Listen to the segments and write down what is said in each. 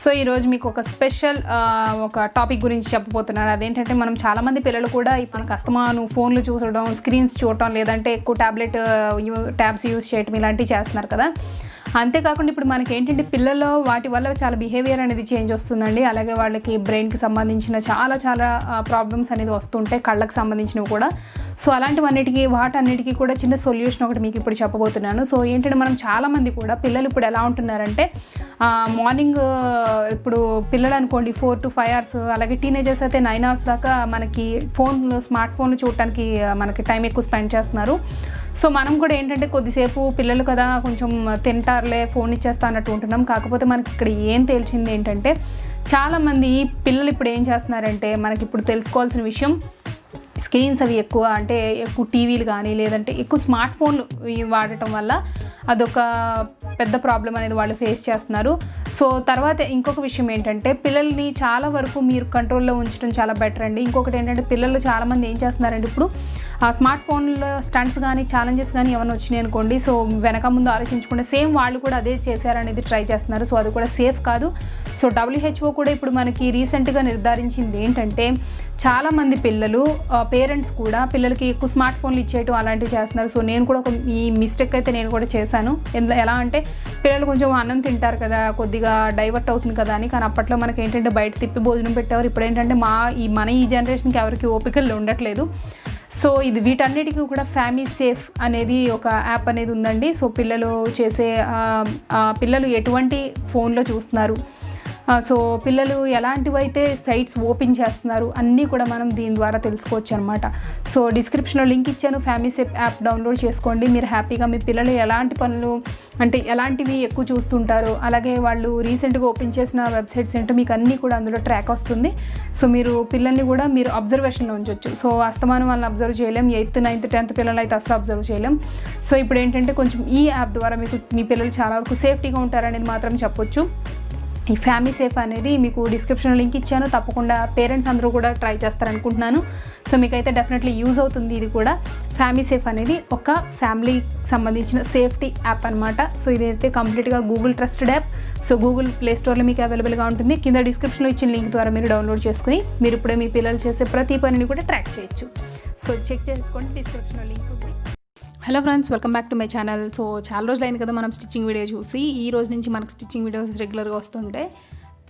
So ఈరోజు మీకు ఒక స్పెషల్ ఒక టాపిక్ గురించి చెప్పబోతున్నాను. అదేంటంటే మనం చాలామంది పిల్లలు కూడా ఇప్పుడు కస్తమాను ఫోన్లు చూడడం, స్క్రీన్స్ చూడటం, లేదంటే ఎక్కువ ట్యాబ్స్ యూజ్ చేయడం ఇలాంటివి చేస్తున్నారు కదా. అంతేకాకుండా ఇప్పుడు మనకి ఏంటంటే పిల్లల్లో వాటి వల్ల చాలా బిహేవియర్ అనేది చేంజ్ వస్తుందండి. అలాగే వాళ్ళకి బ్రెయిన్కి సంబంధించిన చాలా ప్రాబ్లమ్స్ అనేది వస్తుంటాయి, కళ్ళకి సంబంధించినవి కూడా. సో వాటన్నిటికీ కూడా చిన్న సొల్యూషన్ ఒకటి మీకు ఇప్పుడు చెప్పబోతున్నాను. సో ఏంటంటే మనం చాలామంది కూడా పిల్లలు ఇప్పుడు ఎలా ఉంటున్నారంటే మార్నింగ్ ఇప్పుడు పిల్లలు అనుకోండి 4 to 5 hours, అలాగే టీనేజర్స్ అయితే 9 hours దాకా మనకి స్మార్ట్ ఫోన్లు చూడటానికి మనకి టైం ఎక్కువ స్పెండ్ చేస్తున్నారు. సో మనం కూడా ఏంటంటే కొద్దిసేపు పిల్లలు కదా కొంచెం తింటారులే ఫోన్ ఇచ్చేస్తా అన్నట్టు ఉంటున్నాం. కాకపోతే మనకి ఇక్కడ ఏం తేల్చింది ఏంటంటే చాలామంది పిల్లలు ఇప్పుడు ఏం చేస్తున్నారంటే మనకి ఇప్పుడు తెలుసుకోవాల్సిన విషయం, స్క్రీన్స్ అవి ఎక్కువ టీవీలు కానీ లేదంటే ఎక్కువ స్మార్ట్ ఫోన్లు వాడటం వల్ల అదొక పెద్ద ప్రాబ్లం అనేది వాళ్ళు ఫేస్ చేస్తున్నారు. సో తర్వాత ఇంకొక విషయం ఏంటంటే పిల్లల్ని చాలా వరకు మీరు కంట్రోల్లో ఉంచడం చాలా బెటర్ అండి. ఇంకొకటి ఏంటంటే పిల్లలు చాలామంది ఏం చేస్తున్నారంటే ఇప్పుడు ఆ స్మార్ట్ ఫోన్లో స్టంట్స్ కానీ ఛాలెంజెస్ కానీ ఏమైనా వచ్చినాయి అనుకోండి, సో వెనక ముందు ఆలోచించకుండా సేమ్ వాళ్ళు కూడా అదే చేశారనేది ట్రై చేస్తున్నారు. సో అది కూడా సేఫ్ కాదు. సో WHO కూడా ఇప్పుడు మనకి రీసెంట్గా నిర్ధారించింది ఏంటంటే చాలామంది పేరెంట్స్ కూడా పిల్లలకి ఎక్కువ స్మార్ట్ ఫోన్లు ఇచ్చేయటం అలాంటివి చేస్తున్నారు. సో నేను కూడా ఈ మిస్టేక్ అయితే నేను కూడా చేశాను. ఎలా అంటే పిల్లలు కొంచెం అన్నం తింటారు కదా, కొద్దిగా డైవర్ట్ అవుతుంది కదా అని. కానీ అప్పట్లో మనకి ఏంటంటే బయట తిప్పి భోజనం పెట్టేవారు. ఇప్పుడు ఏంటంటే మన ఈ జనరేషన్కి ఎవరికి ఓపికలు ఉండట్లేదు. సో వీటన్నిటికీ కూడా FamiSafe అనేది ఒక యాప్ అనేది ఉందండి. సో పిల్లలు ఎటువంటి ఫోన్లో చూస్తున్నారు, సో పిల్లలు ఎలాంటివైతే సైట్స్ ఓపెన్ చేస్తున్నారు అన్నీ కూడా మనం దీని ద్వారా తెలుసుకోవచ్చు అనమాట. సో డిస్క్రిప్షన్లో లింక్ ఇచ్చాను, FamiSafe యాప్ డౌన్లోడ్ చేసుకోండి. మీరు హ్యాపీగా మీ పిల్లలు ఎలాంటివి ఎక్కువ చూస్తుంటారో, అలాగే వాళ్ళు రీసెంట్గా ఓపెన్ చేసిన వెబ్సైట్స్ ఏంటో మీకు అన్నీ కూడా అందులో ట్రాక్ వస్తుంది. సో మీరు పిల్లల్ని కూడా మీరు అబ్జర్వేషన్లో ఉంచవచ్చు. సో అస్తమానం వాళ్ళని అబ్జర్వ్ చేయలేం, 8th, 9th, 10th పిల్లలు అయితే అసలు అబ్జర్వ్ చేయలేం. సో ఇప్పుడు ఏంటంటే కొంచెం ఈ యాప్ ద్వారా మీ పిల్లలు చాలా వరకు సేఫ్టీగా ఉంటారనేది మాత్రం చెప్పొచ్చు. ఈ FamiSafe అనేది మీకు డిస్క్రిప్షన్లో లింక్ ఇచ్చాను, తప్పకుండా పేరెంట్స్ అందరూ కూడా ట్రై చేస్తారనుకుంటున్నాను. సో మీకైతే డెఫినెట్లీ యూజ్ అవుతుంది. ఇది కూడా FamiSafe అనేది ఒక ఫ్యామిలీకి సంబంధించిన సేఫ్టీ యాప్ అనమాట. సో ఇదైతే కంప్లీట్గా Google trusted app. So Google play స్టోర్లో మీకు అవైలబుల్గా ఉంటుంది. కింద డిస్క్రిప్షన్లో ఇచ్చిన లింక్ ద్వారా మీరు డౌన్లోడ్ చేసుకుని మీరు ఇప్పుడే మీ పిల్లలు చేసే ప్రతి పనిని కూడా ట్రాక్ చేయొచ్చు. సో చెక్ చేసుకోండి, డిస్క్రిప్షన్లో లింక్ ఉంది. Hello friends, welcome back to my channel. So చాలా రోజులు అయింది కదా మనం స్టిచ్చింగ్ వీడియో చూసి. ఈ రోజు నుంచి మనకు స్టిచ్చింగ్ వీడియోస్ రెగ్యులర్గా వస్తుంటాయి.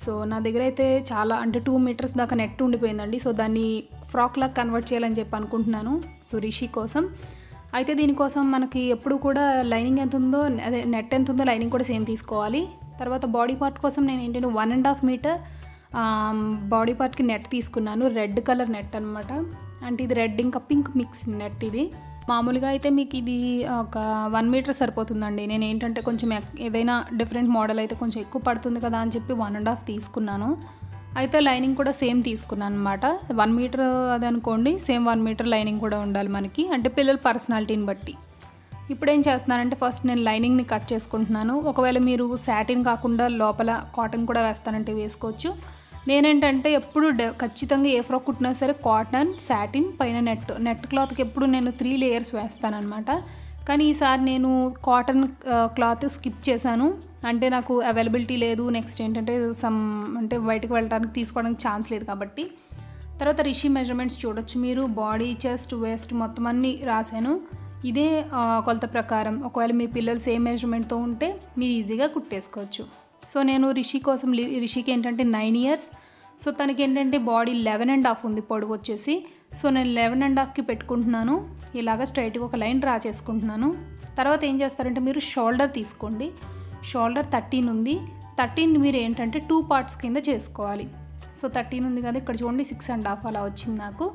సో నా దగ్గర అయితే చాలా అంటే 2 meters దాకా నెట్ ఉండిపోయిందండి. సో దాన్ని ఫ్రాక్ లాగా కన్వర్ట్ చేయాలని చెప్పి అనుకుంటున్నాను. సో రిషి కోసం అయితే దీనికోసం మనకి ఎప్పుడు కూడా లైనింగ్ ఎంత ఉందో అదే నెట్ ఎంత ఉందో లైనింగ్ కూడా సేమ్ తీసుకోవాలి. తర్వాత బాడీ పార్ట్ కోసం నేను ఏంటంటే 1.5 meter బాడీ పార్ట్కి నెట్ తీసుకున్నాను. రెడ్ కలర్ నెట్ అనమాట. అంటే ఇది రెడ్ ఇంకా పింక్ మిక్స్ నెట్. ఇది మామూలుగా అయితే మీకు ఇది ఒక 1 meter సరిపోతుందండి. నేను ఏంటంటే కొంచెం ఏదైనా డిఫరెంట్ మోడల్ అయితే కొంచెం ఎక్కువ పడుతుంది కదా అని చెప్పి 1.5 తీసుకున్నాను. అయితే లైనింగ్ కూడా సేమ్ తీసుకున్నాను అనమాట. 1 meter అది అనుకోండి, సేమ్ 1 meter లైనింగ్ కూడా ఉండాలి మనకి, అంటే పిల్లల పర్సనాలిటీని బట్టి. ఇప్పుడు ఏం చేస్తున్నానంటే ఫస్ట్ నేను లైనింగ్ని కట్ చేసుకుంటున్నాను. ఒకవేళ మీరు సాటిన్ కాకుండా లోపల కాటన్ కూడా వేస్తానంటే వేసుకోవచ్చు. నేనేంటంటే ఎప్పుడు ఖచ్చితంగా ఏ ఫ్రాక్ కుట్టినా సరే కాటన్, సాటిన్, పైన నెట్ క్లాత్కి ఎప్పుడు నేను 3 layers వేస్తానమాట. కానీ ఈసారి నేను కాటన్ క్లాత్ స్కిప్ చేశాను. అంటే నాకు అవైలబిలిటీ లేదు. నెక్స్ట్ ఏంటంటే అంటే బయటకు వెళ్ళడానికి తీసుకోవడానికి ఛాన్స్ లేదు కాబట్టి. తర్వాత రిషి మెజర్మెంట్స్ చూడొచ్చు మీరు. బాడీ, చెస్ట్, వేస్ట్ మొత్తం అన్నీ రాశాను. ఇదే కొలత ప్రకారం ఒకవేళ మీ పిల్లలు సేమ్ మెజర్మెంట్తో ఉంటే మీరు ఈజీగా కుట్టేసుకోవచ్చు. సో నేను రిషికి ఏంటంటే 9 years. సో తనకి ఏంటంటే బాడీ 11.5 ఉంది పొడవు వచ్చేసి. సో నేను 11.5కి పెట్టుకుంటున్నాను. ఇలాగ స్ట్రైట్గా ఒక లైన్ డ్రా చేసుకుంటున్నాను. తర్వాత ఏం చేస్తారంటే మీరు షోల్డర్ తీసుకోండి. షోల్డర్ 13 ఉంది. 13 మీరు ఏంటంటే 2 parts కింద చేసుకోవాలి. సో 13 ఉంది కదా, ఇక్కడ చూడండి 6.5 అలా వచ్చింది నాకు.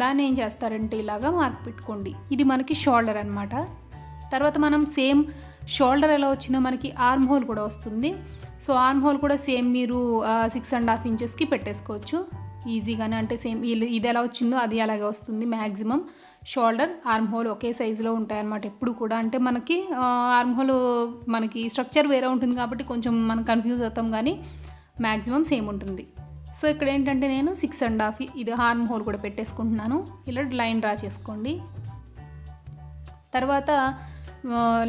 దాన్ని ఏం చేస్తారంటే ఇలాగా మార్క్ పెట్టుకోండి. ఇది మనకి షోల్డర్ అనమాట. తర్వాత మనం సేమ్ షోల్డర్ ఎలా వచ్చిందో మనకి ఆర్మ్ హోల్ కూడా వస్తుంది. సో ఆర్మ్ హోల్ కూడా సేమ్ మీరు 6.5 inchesకి పెట్టేసుకోవచ్చు ఈజీగానే. అంటే సేమ్ ఇది ఎలా వచ్చిందో అది అలాగే వస్తుంది. మ్యాక్సిమం షోల్డర్, ఆర్మ్ హోల్ ఒకే సైజులో ఉంటాయన్నమాట ఎప్పుడు కూడా. అంటే మనకి ఆర్మ్ హోల్ మనకి స్ట్రక్చర్ వేరే ఉంటుంది కాబట్టి కొంచెం మనం కన్ఫ్యూజ్ అవుతాం, కానీ మ్యాక్సిమం సేమ్ ఉంటుంది. సో ఇక్కడ ఏంటంటే నేను 6.5 ఇది ఆర్మ్ హోల్ కూడా పెట్టేసుకుంటున్నాను. ఇలా లైన్ డ్రా చేసుకోండి. తర్వాత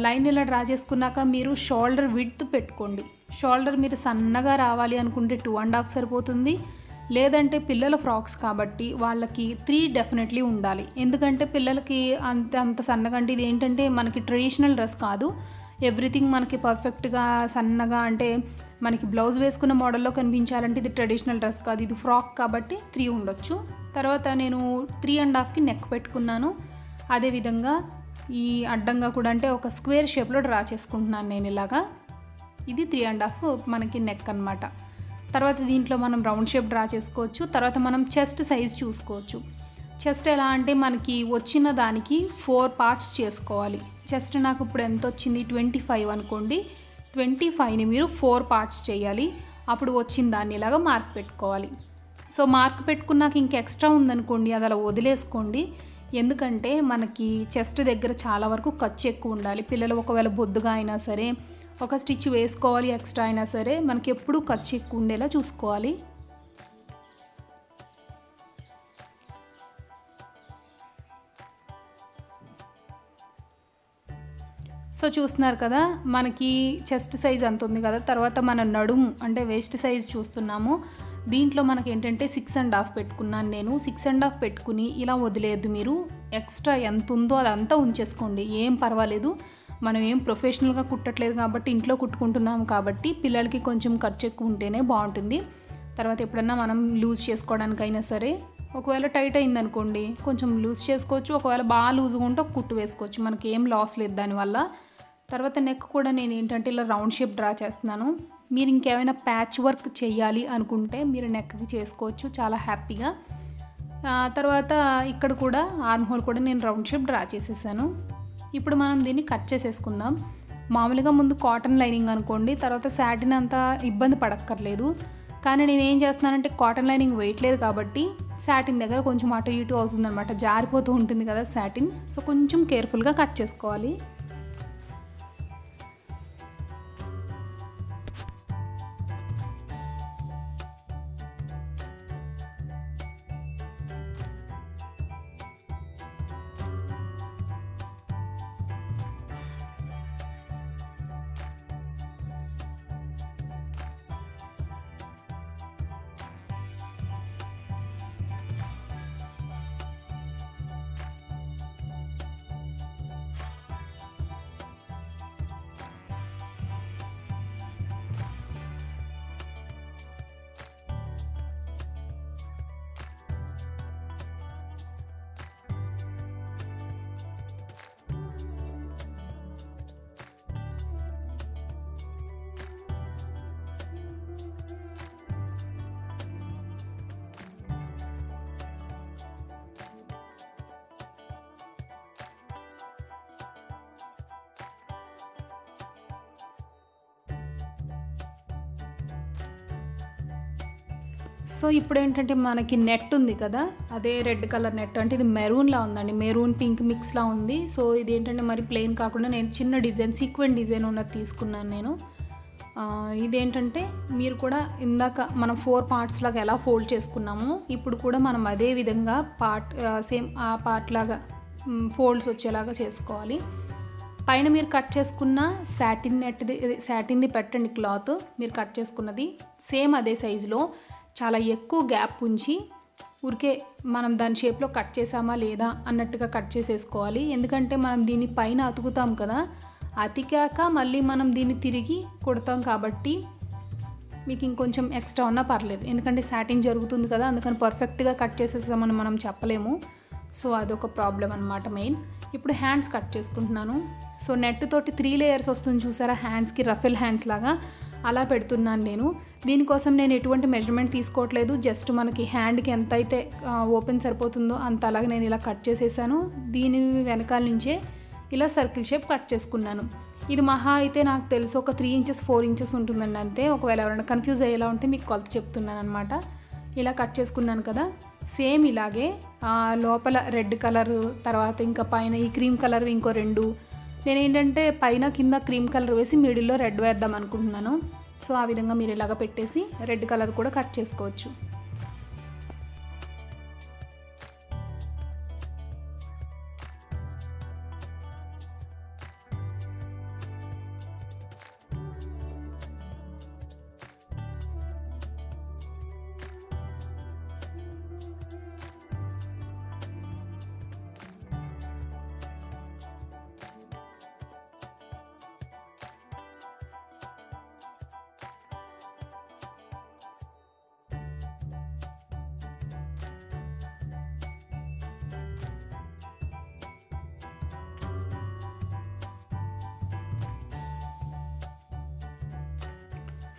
లైన్ ఇలా డ్రా చేసుకున్నాక మీరు షోల్డర్ విడ్త్ పెట్టుకోండి. షోల్డర్ మీరు సన్నగా రావాలి అనుకుంటే 2.5 సరిపోతుంది. లేదంటే పిల్లల ఫ్రాక్స్ కాబట్టి వాళ్ళకి 3 డెఫినెట్లీ ఉండాలి. ఎందుకంటే పిల్లలకి అంత సన్నగా అంటే ఇది ఏంటంటే మనకి ట్రెడిషనల్ డ్రెస్ కాదు. ఎవ్రీథింగ్ మనకి పర్ఫెక్ట్గా సన్నగా అంటే మనకి బ్లౌజ్ వేసుకున్న మోడల్లో కనిపించాలంటే ఇది ట్రెడిషనల్ డ్రెస్ కాదు, ఇది ఫ్రాక్ కాబట్టి 3 ఉండొచ్చు. తర్వాత నేను 3.5కి నెక్ పెట్టుకున్నాను. అదేవిధంగా ఈ అడ్డంగా కూడా అంటే ఒక స్క్వేర్ షేప్లో డ్రా చేసుకుంటున్నాను నేను ఇలాగా. ఇది 3.5 మనకి నెక్ అనమాట. తర్వాత దీంట్లో మనం రౌండ్ షేప్ డ్రా చేసుకోవచ్చు. తర్వాత మనం చెస్ట్ సైజ్ చూసుకోవచ్చు. చెస్ట్ ఎలా అంటే మనకి వచ్చిన దానికి 4 పార్ట్స్ చేసుకోవాలి. చెస్ట్ నాకు ఇప్పుడు ఎంత వచ్చింది 25 అనుకోండి. 25ని మీరు 4 పార్ట్స్ చేయాలి. అప్పుడు వచ్చిన దాన్ని ఇలాగా మార్క్ పెట్టుకోవాలి. సో మార్క్ పెట్టుకున్నాక ఇంక ఎక్స్ట్రా ఉందనుకోండి అది అలా వదిలేసుకోండి. ఎందుకంటే మనకి చెస్ట్ దగ్గర చాలా వరకు ఖర్చు ఎక్కువ ఉండాలి. పిల్లలు ఒకవేళ బొద్దుగా అయినా సరే ఒక స్టిచ్ వేసుకోవాలి, ఎక్స్ట్రా అయినా సరే మనకి ఎప్పుడూ ఖర్చు ఎక్కువ ఉండేలా చూసుకోవాలి. సో చూస్తున్నారు కదా మనకి చెస్ట్ సైజ్ అంత ఉంది కదా. తర్వాత మన నడుము అంటే వేస్ట్ సైజ్ చూస్తున్నాము. దీంట్లో మనకి ఏంటంటే 6.5 పెట్టుకున్నాను నేను. 6.5 పెట్టుకుని ఇలా వదిలేదు, మీరు ఎక్స్ట్రా ఎంత ఉందో అదంతా ఉంచేసుకోండి, ఏం పర్వాలేదు. మనం ఏం ప్రొఫెషనల్గా కుట్టట్లేదు కాబట్టి ఇంట్లో కుట్టుకుంటున్నాము కాబట్టి పిల్లలకి కొంచెం ఖర్చు ఎక్కువ ఉంటేనే బాగుంటుంది. తర్వాత ఎప్పుడన్నా మనం లూజ్ చేసుకోవడానికైనా సరే ఒకవేళ టైట్ అయిందనుకోండి కొంచెం లూజ్ చేసుకోవచ్చు. ఒకవేళ బాగా లూజ్గా ఉంటే ఒక కుట్టు వేసుకోవచ్చు, మనకి ఏం లాస్ లేదు దానివల్ల. తర్వాత నెక్ కూడా నేను ఏంటంటే ఇలా రౌండ్ షేప్ డ్రా చేస్తున్నాను. మీరు ఇంకేమైనా ప్యాచ్ వర్క్ చేయాలి అనుకుంటే మీరు నెక్కి చేసుకోవచ్చు చాలా హ్యాపీగా. తర్వాత ఇక్కడ కూడా ఆర్మ్ హోల్ కూడా నేను రౌండ్ షేప్ డ్రా చేసేసాను. ఇప్పుడు మనం దీన్ని కట్ చేసేసుకుందాం. మామూలుగా ముందు కాటన్ లైనింగ్ అనుకోండి, తర్వాత సాటిన్ అంతా ఇబ్బంది పడక్కర్లేదు. కానీ నేను ఏం చేస్తున్నానంటే కాటన్ లైనింగ్ వేయట్లేదు కాబట్టి సాటిన్ దగ్గర కొంచెం అటు ఇటు అవుతుందన్నమాట, జారిపోతూ ఉంటుంది కదా సాటిన్. సో కొంచెం కేర్ఫుల్గా కట్ చేసుకోవాలి. సో ఇప్పుడు ఏంటంటే మనకి నెట్ ఉంది కదా, అదే రెడ్ కలర్ నెట్, అంటే ఇది మెరూన్లా ఉందండి, మెరూన్ పింక్ మిక్స్లా ఉంది. సో ఇది ఏంటంటే మరి ప్లెయిన్ కాకుండా నేను చిన్న డిజైన్ సీక్వెంట్ డిజైన్ ఉన్నది తీసుకున్నాను నేను. ఇదేంటంటే మీరు కూడా ఇందాక మనం 4 పార్ట్స్ లాగా ఎలా ఫోల్డ్ చేసుకున్నామో ఇప్పుడు కూడా మనం అదే విధంగా సేమ్ ఆ పార్ట్ లాగా ఫోల్డ్స్ వచ్చేలాగా చేసుకోవాలి. పైన మీరు కట్ చేసుకున్న సాటిన్ది పెట్టండి క్లాత్, మీరు కట్ చేసుకున్నది సేమ్ అదే సైజులో చాలా ఎక్కువ గ్యాప్ ఉంచి ఊరికే మనం దాని షేప్లో కట్ చేసామా లేదా అన్నట్టుగా కట్ చేసేసుకోవాలి. ఎందుకంటే మనం దీన్ని పైన అతుకుతాం కదా, అతికాక మళ్ళీ మనం దీన్ని తిరిగి కుడతాం కాబట్టి మీకు ఇంకొంచెం ఎక్స్ట్రా ఉన్నా పర్లేదు. ఎందుకంటే సాటిన్ జరుగుతుంది కదా, అందుకని పర్ఫెక్ట్గా కట్ చేసేసామని మనం చెప్పలేము. సో అదొక ప్రాబ్లం అనమాట మెయిన్. ఇప్పుడు హ్యాండ్స్ కట్ చేసుకుంటున్నాను. సో నెట్ తోటి 3 లేయర్స్ వస్తుంది చూసారా, హ్యాండ్స్కి రఫెల్ హ్యాండ్స్ లాగా అలా పెడుతున్నాను నేను. దీనికోసం నేను ఎటువంటి మెజర్మెంట్ తీసుకోవట్లేదు, జస్ట్ మనకి హ్యాండ్కి ఎంత అయితే ఓపెన్ సరిపోతుందో అంత అలాగే నేను ఇలా కట్ చేసేసాను. దీని వెనకాల నుంచే ఇలా సర్కిల్ షేప్ కట్ చేసుకున్నాను. ఇది మహా అయితే నాకు తెలిసి ఒక 3 ఇంచెస్ 4 ఇంచెస్ ఉంటుందండి అంతే. ఒకవేళ ఎవరైనా కన్ఫ్యూజ్ అయ్యేలా ఉంటే మీకు కొలత చెప్తున్నాను అనమాట. ఇలా కట్ చేసుకున్నాను కదా, సేమ్ ఇలాగే లోపల రెడ్ కలర్, తర్వాత ఇంకా పైన ఈ క్రీమ్ కలర్ ఇంకో 2. నేనేంటంటే పైన కింద క్రీమ్ కలర్ వేసి మిడిల్లో రెడ్ వేద్దాం అనుకుంటున్నాను. సో ఆ విధంగా మీరు ఇలాగ పెట్టేసి రెడ్ కలర్ కూడా కట్ చేసుకోవచ్చు.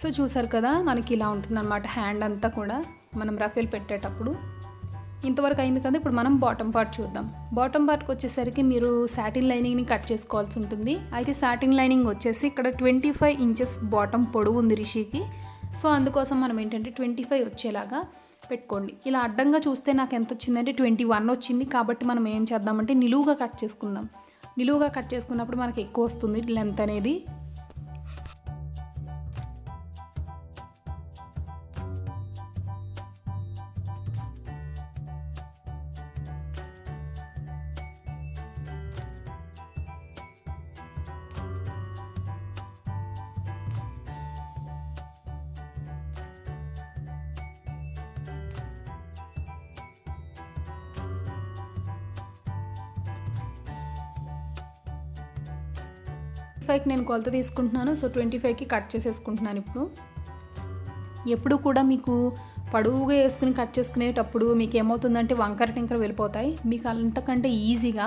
సో చూసారు కదా, మనకి ఇలా ఉంటుందన్నమాట హ్యాండ్ అంతా కూడా మనం రఫేల్ పెట్టేటప్పుడు. ఇంతవరకు అయింది కదా, ఇప్పుడు మనం బాటమ్ పార్ట్ చూద్దాం. బాటమ్ పార్ట్కి వచ్చేసరికి మీరు సాటిన్ లైనింగ్ని కట్ చేసుకోవాల్సి ఉంటుంది. అయితే సాటిన్ లైనింగ్ వచ్చేసి ఇక్కడ 25 ఇంచెస్ బాటమ్ పొడవు ఉంది రిషికి. సో అందుకోసం మనం ఏంటంటే 25 వచ్చేలాగా పెట్టుకోండి. ఇలా అడ్డంగా చూస్తే నాకు ఎంత వచ్చిందంటే 21 వచ్చింది. కాబట్టి మనం ఏం చేద్దామంటే నిలువుగా కట్ చేసుకుందాం. నిలువుగా కట్ చేసుకున్నప్పుడు మనకి ఎక్కువ వస్తుంది లెంత్ అనేది. నేను కొలత తీసుకుంటున్నాను. సో 25కి కట్ చేసేసుకుంటున్నాను. ఎప్పుడు కూడా మీకు పొడవుగా వేసుకుని కట్ చేసుకునేటప్పుడు మీకు ఏమవుతుందంటే వంకర టింకర వెళ్ళిపోతాయి. మీకు అంతకంటే ఈజీగా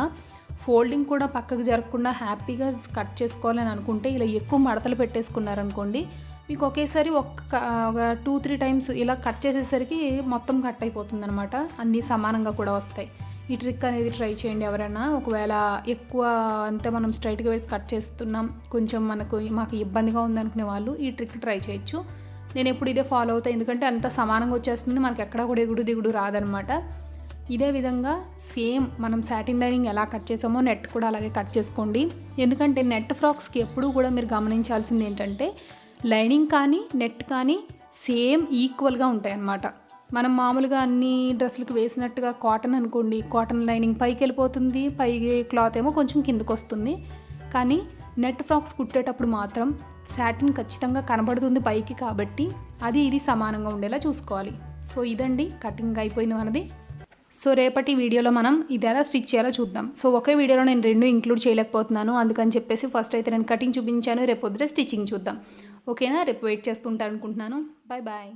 ఫోల్డింగ్ కూడా పక్కకు జరగకుండా హ్యాపీగా కట్ చేసుకోవాలని అనుకుంటే ఇలా ఎక్కువ మడతలు పెట్టేసుకున్నారనుకోండి, మీకు ఒకేసారి ఒక 2-3 టైమ్స్ ఇలా కట్ చేసేసరికి మొత్తం కట్ అయిపోతుంది అనమాట. అన్నీ సమానంగా కూడా వస్తాయి. ఈ ట్రిక్ అనేది ట్రై చేయండి ఎవరైనా. ఒకవేళ ఎక్కువ అంతే మనం స్ట్రైట్గా వేసి కట్ చేస్తున్నాం, కొంచెం మాకు ఇబ్బందిగా ఉందనుకునే వాళ్ళు ఈ ట్రిక్ ట్రై చేయొచ్చు. నేను ఎప్పుడు ఇదే ఫాలో అవుతాను, ఎందుకంటే అంత సమానంగా వచ్చేస్తుంది, మనకి ఎక్కడ కూడా ఎగుడు దిగుడు రాదనమాట. ఇదే విధంగా సేమ్ మనం సాటిన్ లైనింగ్ ఎలా కట్ చేసామో నెట్ కూడా అలాగే కట్ చేసుకోండి. ఎందుకంటే నెట్ ఫ్రాక్స్కి ఎప్పుడూ కూడా మీరు గమనించాల్సింది ఏంటంటే లైనింగ్ కానీ నెట్ కానీ సేమ్ ఈక్వల్గా ఉంటాయి అన్నమాట. మనం మామూలుగా అన్ని డ్రెస్సులకు వేసినట్టుగా కాటన్ అనుకోండి, కాటన్ లైనింగ్ పైకి వెళ్ళిపోతుంది, పైకి క్లాత్ ఏమో కొంచెం కిందకు వస్తుంది. కానీ నెట్ ఫ్రాక్స్ కుట్టేటప్పుడు మాత్రం సాటిన్ ఖచ్చితంగా కనబడుతుంది పైకి, కాబట్టి అది ఇది సమానంగా ఉండేలా చూసుకోవాలి. సో ఇదండి కటింగ్ అయిపోయింది మనది. సో రేపటి వీడియోలో మనం ఇది ఎలా స్టిచ్ చేయాలో చూద్దాం. సో ఒకే వీడియోలో నేను 2 ఇంక్లూడ్ చేయలేకపోతున్నాను, అందుకని చెప్పేసి ఫస్ట్ అయితే నేను కటింగ్ చూపించాను. రేపు పొద్దున స్టిచ్చింగ్ చూద్దాం. ఓకేనా? రేపు వెయిట్ చేస్తుంటాను అనుకుంటున్నాను. Bye bye.